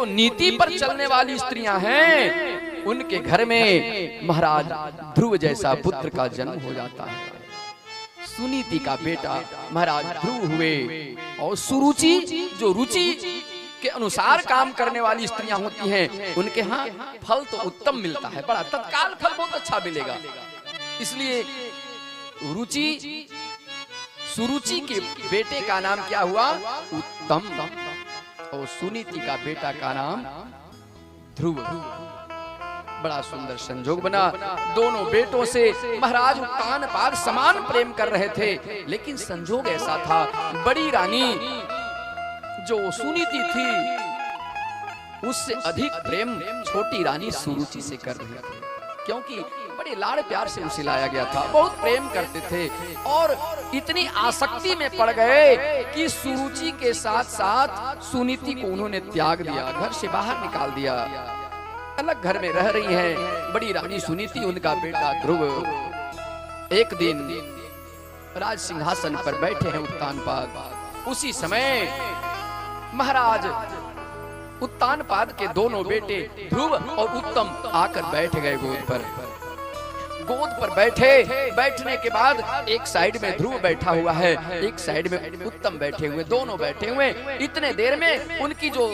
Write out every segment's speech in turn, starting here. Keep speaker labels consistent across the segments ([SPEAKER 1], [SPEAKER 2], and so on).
[SPEAKER 1] जो नीति पर चलने वाली स्त्रियां हैं उनके घर में महाराज ध्रुव जैसा पुत्र का जन्म हो जाता है। सुनीति का बेटा महाराज ध्रुव हुए और सुरुचि जो रुचि के अनुसार काम करने वाली स्त्रियां होती हैं उनके यहाँ फल तो उत्तम मिलता है, बड़ा तत्काल फल बहुत अच्छा मिलेगा। इसलिए रुचि सुरुचि के बेटे का नाम क्या हुआ? उत्तम। और सुनीति का बेटा का नाम ध्रुव। बड़ा सुंदर संजोग बना। दोनों बेटों से महाराज उत्तानपाद समान प्रेम कर रहे थे, लेकिन संजोग ऐसा था बड़ी रानी जो सुनीति थी उससे अधिक प्रेम छोटी रानी सुरुचि से कर रही थी, क्योंकि बड़े लाड़ प्यार से उसे लाया गया था, बहुत प्रेम करते थे और इतनी आसक्ति में पड़ गए कि सुरुचि के साथ साथ सुनीति को उन्होंने त्याग दिया, घर से बाहर निकाल दिया, अलग घर में रह रही हैं बड़ी रानी सुनीति, उनका बेटा ध्रुव। एक दिन राज सिंहासन पर बैठे हैं उत्तानपाद। उसी समय महाराज उत्तानपाद के दोनों बेटे ध्रुव और उत्तम आकर बैठ गए गोद पर। गोद पर बैठने के बाद एक साइड में ध्रुव बैठा हुआ है, एक साइड में उत्तम बैठे हुए, दोनों बैठे हुए। इतने देर में उनकी जो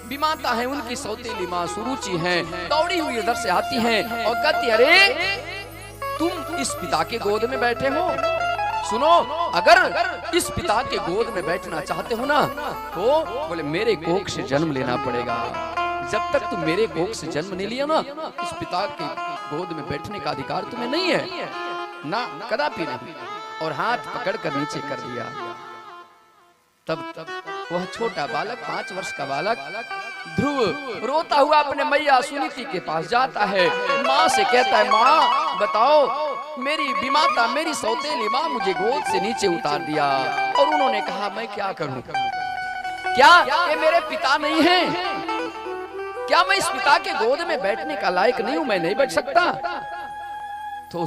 [SPEAKER 1] विमाता है, उनकी सौतेली माँ सुरुचि है, दौड़ी हुई इधर से आती हैं और कहती, अरे तुम इस पिता के गोद में बैठे हो, सुनो अगर इस पिता के गोद में बैठना चाहते हो ना तो बोले मेरे कोख से जन्म लेना पड़ेगा। जब तक तुम मेरे कोख से जन्म नहीं लिया ना इस पिता के गोद में बैठने का अधिकार तुम्हें नहीं है ना, कदापि नहीं। और हाथ पकड़कर नीचे कर दिया। तब वह छोटा बालक 5 वर्ष का बालक ध्रुव रोता हुआ अपने मैया सुनीति के पास जाता है, माँ से कहता है, माँ बताओ मेरी विमाता मेरी सौतेली माँ मुझे गोद से नीचे उतार दिया और उन्होंने कहा मैं क्या करूं, क्या ये मेरे पिता नहीं हैं? क्या मैं इस पिता के गोद में बैठने का लायक नहीं हूं? मैं नहीं बैठ सकता। तो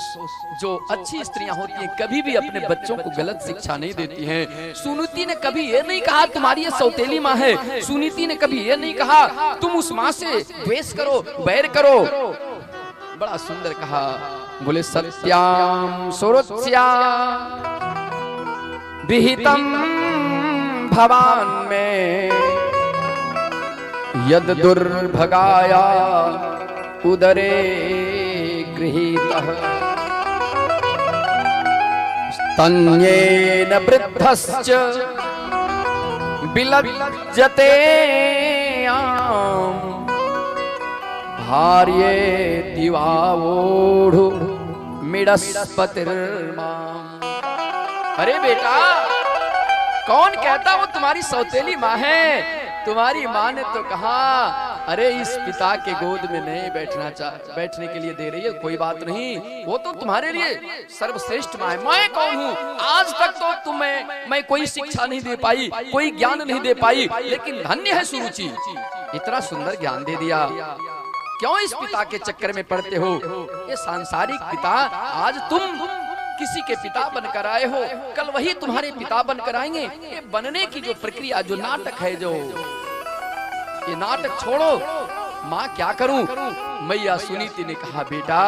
[SPEAKER 1] जो अच्छी स्त्रियां होती हैं कभी भी अपने बच्चों को गलत शिक्षा नहीं देती हैं। सुनीति ने कभी ये नहीं कहा तुम्हारी ये सौतेली माँ है, सुनीति ने कभी ये नहीं कहा तुम उस माँ से द्वेष करो, बैर करो। बड़ा सुंदर कहा, बोले सत्याम सुरुच्या विहितम भवान में यद दुर्भगाया उदरे गृहीतः स्तन्येन वृद्धश्च विलज्जते भार्ये दिवावोढु मिडस्पतिर्माम्। अरे बेटा कौन कहता वो तुम्हारी सौतेली माँ है? तुम्हारी माँ ने तो कहा अरे इस पिता के गोद में नहीं बैठने के लिए दे रही है, कोई बात नहीं, वो तो तुम्हारे लिए सर्वश्रेष्ठ माँ है। मैं कौन हूँ? आज तक तो तुम्हें मैं कोई शिक्षा नहीं दे पाई, कोई ज्ञान नहीं दे पाई, लेकिन धन्य है सुरुचि, इतना सुंदर ज्ञान दे दिया। क्यों इस पिता के चक्कर में पड़ते हो? ये सांसारिक पिता आज तुम किसी के पिता बनकर आए हो, कल वही तुम्हारे पिता बनकर आएंगे। ये बनने की जो प्रक्रिया, जो नाटक है, जो ये नाटक छोड़ो। माँ क्या करूं? मैया सुनीति ने कहा बेटा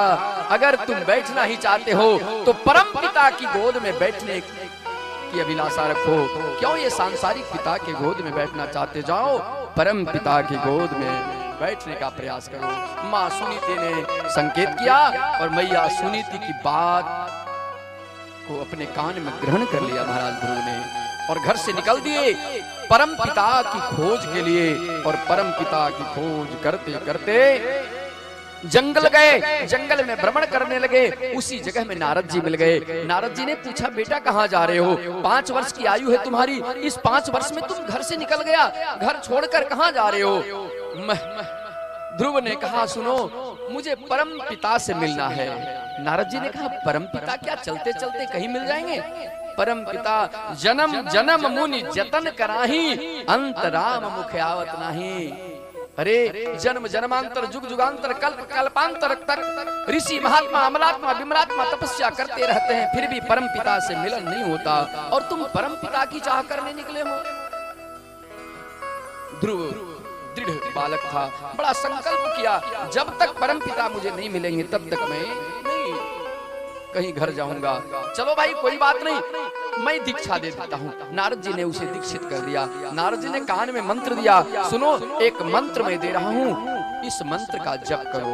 [SPEAKER 1] अगर तुम बैठना ही चाहते हो तो परम पिता की गोद में बैठने की अभिलाषा रखो। क्यों ये सांसारिक पिता के गोद में बैठना चाहते? जाओ परम पिता की गोद में बैठने का प्रयास करो। माँ सुनीति ने संकेत किया और मैया सुनीति की बात को अपने कान में ग्रहण कर लिया महाराज ध्रुव ने और घर से निकल दिए परम पिता की खोज के लिए। और परम पिता की खोज करते करते जंगल गए, जंगल में भ्रमण करने लगे। उसी जगह में नारद जी मिल गए। नारद जी ने पूछा बेटा कहाँ जा रहे हो? 5 वर्ष की आयु है तुम्हारी, इस 5 वर्ष में तुम घर से निकल गया, घर छोड़कर कहाँ जा रहे हो? ध्रुव ने कहा सुनो मुझे परम पिता से मिलना है। नारद जी ने कहा परम पिता क्या चलते चलते कहीं मिल जाएंगे? परम पिता जन्म जन्म मुनि जतन कराही अंत राम मुख आवत नाही। अरे जन्म जन्मांतर जुग जुगांतर कल्प कल्पांतर तक ऋषि महात्मा अमलात्मा विमलात्मा तपस्या करते रहते हैं, फिर भी परम पिता से मिलन नहीं होता और तुम परम पिता की चाह करने निकले हो। ध्रुव दृढ़ बालक था, बड़ा संकल्प किया, जब तक परमपिता मुझे नहीं मिलेंगे तब तक मैं नहीं कहीं घर जाऊंगा। चलो भाई कोई बात नहीं, मैं दीक्षा दे देता हूँ। नारद जी ने उसे दीक्षित कर दिया। नारद जी ने कान में मंत्र दिया, सुनो एक मंत्र मैं दे रहा हूँ, इस मंत्र का जप करो।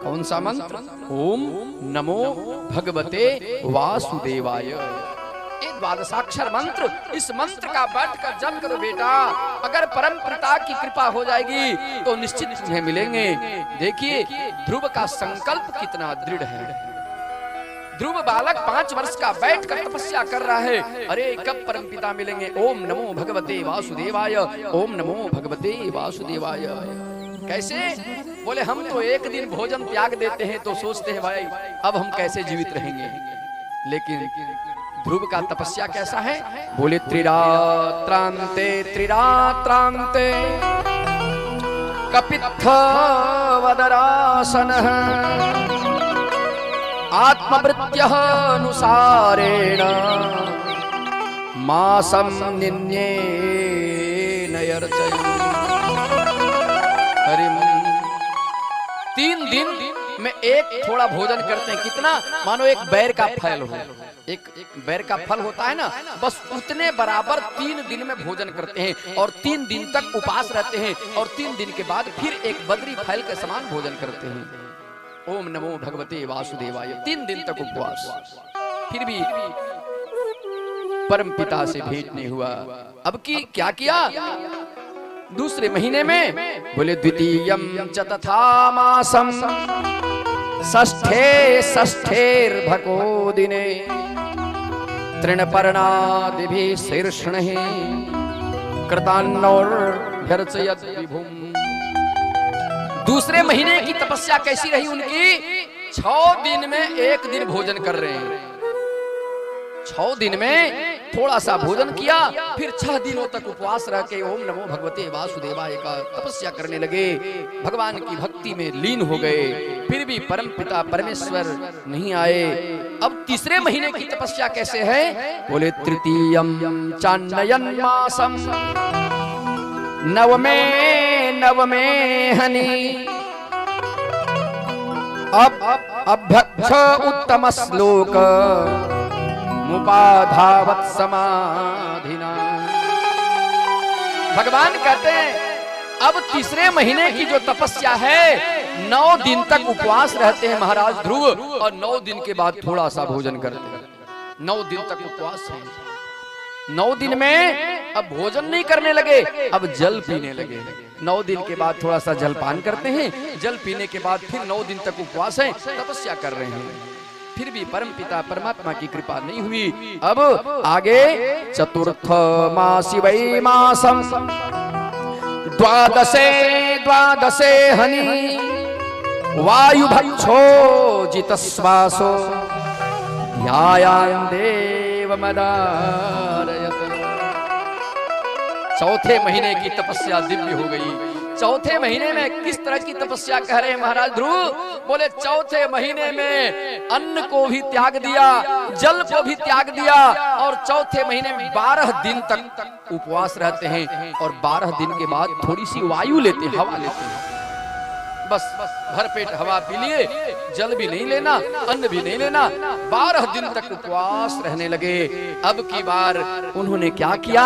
[SPEAKER 1] कौन सा मंत्र? ओम नमो भगवते वासुदेवाय। एक द्वादशाक्षर मंत्र, इस मंत्र का बैठ कर जप करो बेटा। अगर परम पिता की कृपा हो जाएगी तो निश्चित तुम्हें मिलेंगे। देखिए ध्रुव का संकल्प कितना दृढ़ है। ध्रुव बालक 5 वर्ष का बैठकर तपस्या कर रहा है। अरे कब परमपिता मिलेंगे? ओम नमो भगवते वासुदेवाय, ओम नमो भगवते वासुदेवाय। कैसे? बोले हम तो एक दिन भोजन त्याग देते हैं तो सोचते हैं भाई अब हम कैसे जीवित रहेंगे। लेकिन ध्रुव का तपस्या कैसा है? बोले त्रिरात्रांते त्रिरात्रांते कपित्थ वदरासनः आत्मवृत्त्यः अनुसारेण मासं निन्येन यर्चयन्। अरे 3 दिन में एक थोड़ा भोजन करते हैं। कितना? मानो एक बैर का फल हो, एक बैर का फल होता है ना, बस उतने बराबर 3 दिन में भोजन करते हैं और 3 दिन तक उपास रहते हैं और 3 दिन के बाद फिर एक बद्री फल के समान भोजन करते हैं। ओम नमो भगवते वासुदेवाय। 3 दिन तक उपवास, फिर भी परम पिता से भेंट नहीं हुआ। अब की क्या किया? दूसरे महीने में बोले द्वितीयम च तथा मासम षष्ठे षष्ठेर्भको दिने तृणपर्णादिभिः शीर्ष्णैः कृतान्नोर्भ्यर्चयत् विभुम्। दूसरे महीने की तपस्या कैसी रही उनकी? 6 दिन में 1 दिन भोजन कर रहे हैं। 6 दिन में थोड़ा सा भोजन किया, फिर 6 दिनों तक उपवास रह के ओम नमो भगवते वासुदेवाय का तपस्या करने लगे। भगवान की भक्ति में लीन हो गए। फिर भी परम पिता परमेश्वर नहीं आए। अब तीसरे महीने की तपस्या कैसे है? बोले तृतीयम चान्नयन मासम नवमे हनि अब अभ्यक्ष उत्तम श्लोक मुपाधावत समाधिना। भगवान कहते हैं अब तीसरे महीने की जो तपस्या है 9 दिन तक उपवास रहते हैं महाराज ध्रुव और 9 दिन के बाद थोड़ा सा भोजन करते हैं। 9 दिन तक उपवास है। 9 दिन में अब भोजन नहीं करने लगे, अब जल पीने लगे। 9 दिन के बाद थोड़ा सा जलपान करते हैं, जल पीने के बाद फिर 9 दिन तक उपवास है, तपस्या कर रहे हैं। फिर भी परम पिता परमात्मा की कृपा नहीं हुई। अब आगे चतुर्थ मासी वै मासम द्वादशे हनि वायु भक्षो जितश्वासो ध्यायान् देव मदारयत। चौथे महीने की तपस्या दिव्य हो गई। चौथे महीने में किस तरह की तपस्या कह रहे हैं महाराज ध्रुव? बोले चौथे महीने में अन्न को भी त्याग दिया, जल को भी त्याग दिया और चौथे महीने में 12 दिन तक उपवास रहते हैं और 12 दिन के बाद थोड़ी सी वायु लेते हैं, हवा लेते हैं। बस भर पेट हवा पी लिए, जल भी नहीं लेना, अन्न भी नहीं लेना। 12 दिन तक उपवास रहने लगे। अब की बार उन्होंने क्या किया?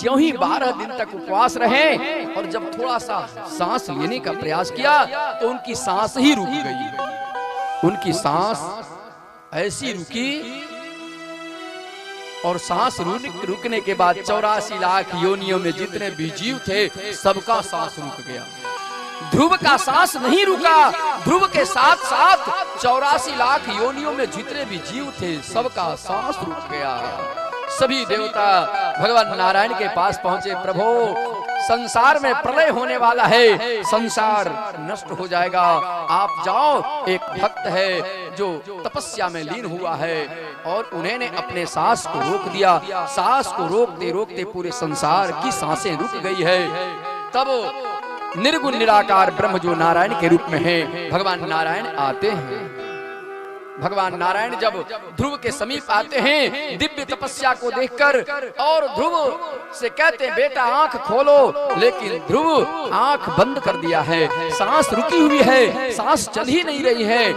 [SPEAKER 1] ज्यों ही 12 दिन तक उपवास रहे और जब थोड़ा सा सांस लेने का प्रयास किया तो उनकी सांस ही रुक गई। उनकी सांस ऐसी रुकी और सांस रुकने के बाद 84 लाख योनियों में जितने भी जीव थे सबका सांस रुक गया। ध्रुव का सांस नहीं रुका। ध्रुव के साथ साथ 84 लाख योनियों में जितने भी जीव थे सबका सांस रुक गया। सभी देवता भगवान नारायण के पास पहुंचे। प्रभु संसार में प्रलय होने वाला है, संसार नष्ट हो जाएगा, आप जाओ। एक भक्त है जो तपस्या में लीन हुआ है और उन्होंने अपने सांस को रोक दिया। सांस को रोकते रोकते पूरे संसार की सांसें रुक गई है। तब निर्गुण निराकार ब्रह्म जो नारायण के रूप में है, भगवान नारायण आते हैं। भगवान नारायण जब ध्रुव के समीप आते हैं दिव्य तपस्या को देखकर और ध्रुव से कहते हैं बेटा आंख खोलो, लेकिन ध्रुव आंख बंद कर दिया है, सांस रुकी हुई है, सांस चल ही नहीं रही है।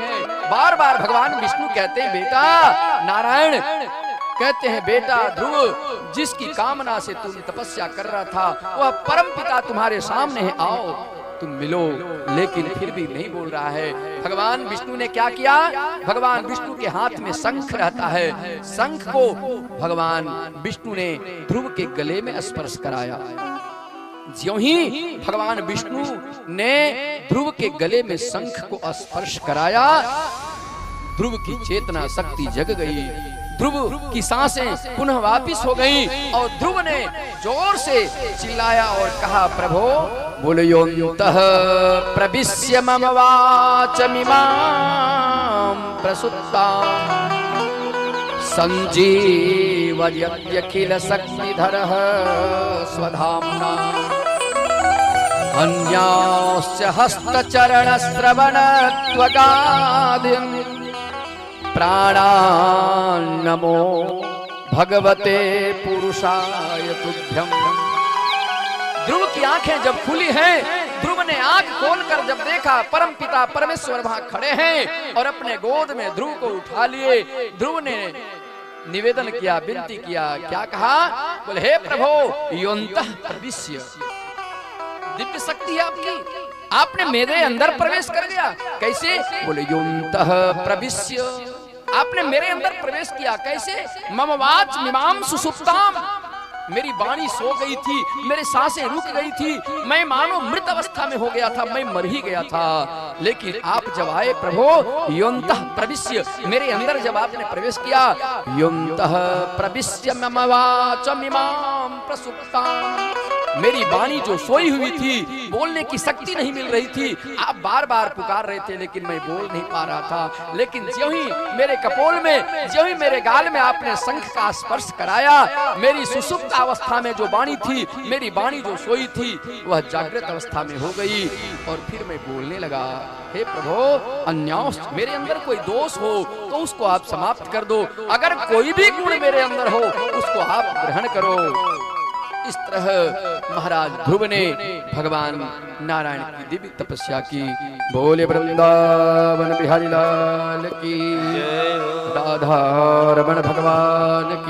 [SPEAKER 1] बार बार भगवान विष्णु कहते हैं बेटा नारायण, कहते हैं बेटा ध्रुव, जिसकी कामना से तुम तपस्या कर रहा था वह परम पिता तुम्हारे सामने है, आओ तुम मिलो, लेकिन फिर भी नहीं बोल रहा है। भगवान विष्णु ने क्या किया, भगवान विष्णु के हाथ में शंख रहता है, शंख को भगवान विष्णु ने ध्रुव के गले में स्पर्श कराया। ज्यों ही भगवान विष्णु ने ध्रुव के गले में शंख को स्पर्श कराया, ध्रुव की चेतना शक्ति जग गई, ध्रुव की सांसें पुनः वापिस हो गईं और ध्रुव ने जोर से चिल्लाया और कहा प्रभो बोलयोन्तः प्रविश्य मम वाचमिमां प्रसुप्तां संजीवयत्यखिल शक्तिधरः स्वधाम्ना अन्यास्य हस्तचरण श्रवण त्वगादिं प्राणान्नमो भगवते पुरुषाय तुभ्यं। ध्रुव की आंखें जब खुली हैं, ध्रुव ने आंख खोलकर जब देखा परम पिता परमेश्वर वहां खड़े हैं और अपने गोद में ध्रुव को उठा लिए। ध्रुव ने निवेदन किया, विनती किया, क्या कहा, बोले हे प्रभो योन्तः प्रविश्य, दिव्य शक्ति है आपकी, आपने मेरे अंदर प्रवेश कर गया। कैसे, बोले योन्तः प्रविश्य, आपने मेरे अंदर प्रवेश किया। कैसे, मम वाच मिमां सुसुप्ताम, मेरी वाणी सो गई थी, मेरी सांसें रुक गई थी, मैं मानो मृत अवस्था में हो गया था, मैं मर ही गया था, लेकिन आप जब आए प्रभो योन्तः प्रविश्य, मेरे अंदर जब आपने प्रवेश किया, योन्तः प्रविश्य मम वाचमिमां प्रसुप्तां, मेरी वाणी जो सोई हुई थी, बोलने की शक्ति नहीं मिल रही थी, आप बार बार पुकार रहे थे लेकिन मैं बोल नहीं पा रहा था, लेकिन ज्यों ही मेरे कपोल में, ज्यों ही मेरे गाल में आपने शंख का स्पर्श कराया, मेरी सुसुप्त अवस्था में जो वाणी थी, मेरी वाणी जो सोई थी, वह जागृत अवस्था में हो गई और फिर मैं बोलने लगा। हे प्रभो अन्यास, मेरे अंदर कोई दोष हो तो उसको आप समाप्त कर दो, अगर कोई भी गुण मेरे अंदर हो उसको आप ग्रहण करो। इस तरह महाराज ध्रुव ने भगवान नारायण की दिव्य तपस्या की। बोले वृंदावन बिहारी लाल की, राधा रमण भगवान की।